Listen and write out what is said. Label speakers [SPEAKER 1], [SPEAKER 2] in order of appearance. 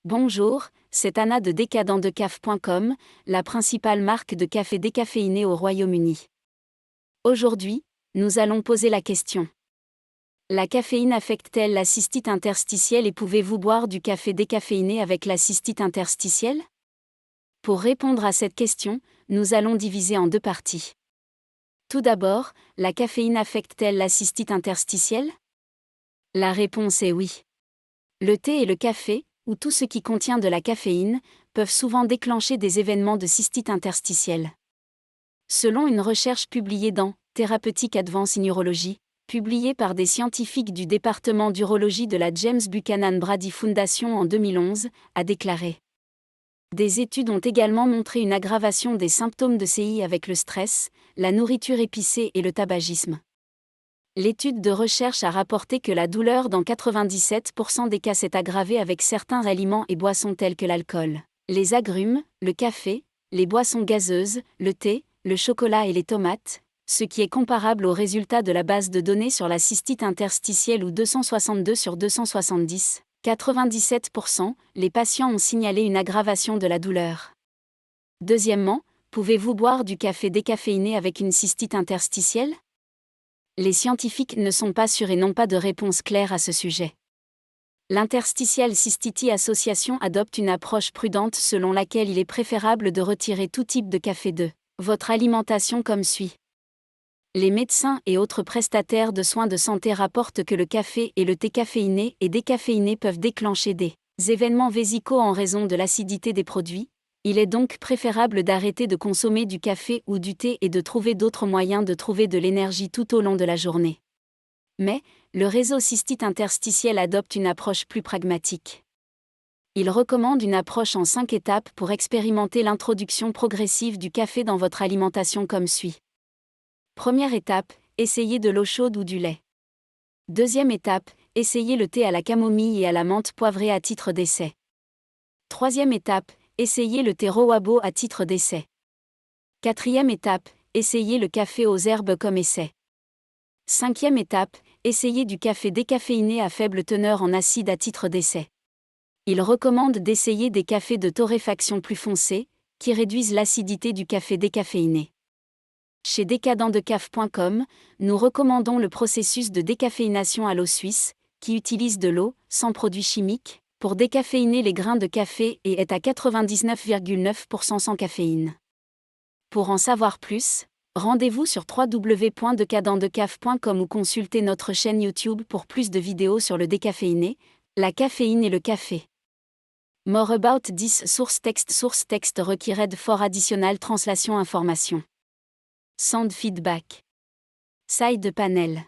[SPEAKER 1] Bonjour, c'est Anna de decadentdecaf.com, la principale marque de café décaféiné au Royaume-Uni. Aujourd'hui, nous allons poser la question. La caféine affecte-t-elle la cystite interstitielle et pouvez-vous boire du café décaféiné avec la cystite interstitielle? Pour répondre à cette question, nous allons diviser en deux parties. Tout d'abord, la caféine affecte-t-elle la cystite interstitielle? La réponse est oui. Le thé et le café, ou tout ce qui contient de la caféine, peuvent souvent déclencher des événements de cystite interstitielle. Selon une recherche publiée dans Therapeutic Advance in Urology, publiée par des scientifiques du département d'urologie de la James Buchanan Brady Foundation en 2011, a déclaré. Des études ont également montré une aggravation des symptômes de CI avec le stress, la nourriture épicée et le tabagisme. L'étude de recherche a rapporté que la douleur dans 97% des cas s'est aggravée avec certains aliments et boissons tels que l'alcool, les agrumes, le café, les boissons gazeuses, le thé, le chocolat et les tomates, ce qui est comparable aux résultats de la base de données sur la cystite interstitielle où 262 sur 270, 97%, les patients ont signalé une aggravation de la douleur. Deuxièmement, pouvez-vous boire du café décaféiné avec une cystite interstitielle? Les scientifiques ne sont pas sûrs et n'ont pas de réponse claire à ce sujet. L'Interstitial Cystity Association adopte une approche prudente selon laquelle il est préférable de retirer tout type de café de votre alimentation comme suit. Les médecins et autres prestataires de soins de santé rapportent que le café et le thé caféiné et décaféiné peuvent déclencher des événements vésicaux en raison de l'acidité des produits. Il est donc préférable d'arrêter de consommer du café ou du thé et de trouver d'autres moyens de trouver de l'énergie tout au long de la journée. Mais, le réseau cystite interstitiel adopte une approche plus pragmatique. Il recommande une approche en 5 étapes pour expérimenter l'introduction progressive du café dans votre alimentation comme suit. Première étape, essayez de l'eau chaude ou du lait. Deuxième étape, essayez le thé à la camomille et à la menthe poivrée à titre d'essai. Troisième étape, essayez le thé Rowabo à titre d'essai. Quatrième étape, essayez le café aux herbes comme essai. Cinquième étape, essayez du café décaféiné à faible teneur en acide à titre d'essai. Il recommande d'essayer des cafés de torréfaction plus foncés, qui réduisent l'acidité du café décaféiné. Chez decadentdecaf.com, nous recommandons le processus de décaféination à l'eau suisse, qui utilise de l'eau, sans produits chimiques, pour décaféiner les grains de café et est à 99,9% sans caféine. Pour en savoir plus, rendez-vous sur www.decadentdecaf.com ou consultez notre chaîne YouTube pour plus de vidéos sur le décaféiné, la caféine et le café. More about this source text required for additional translation information. Sound feedback. Side panel.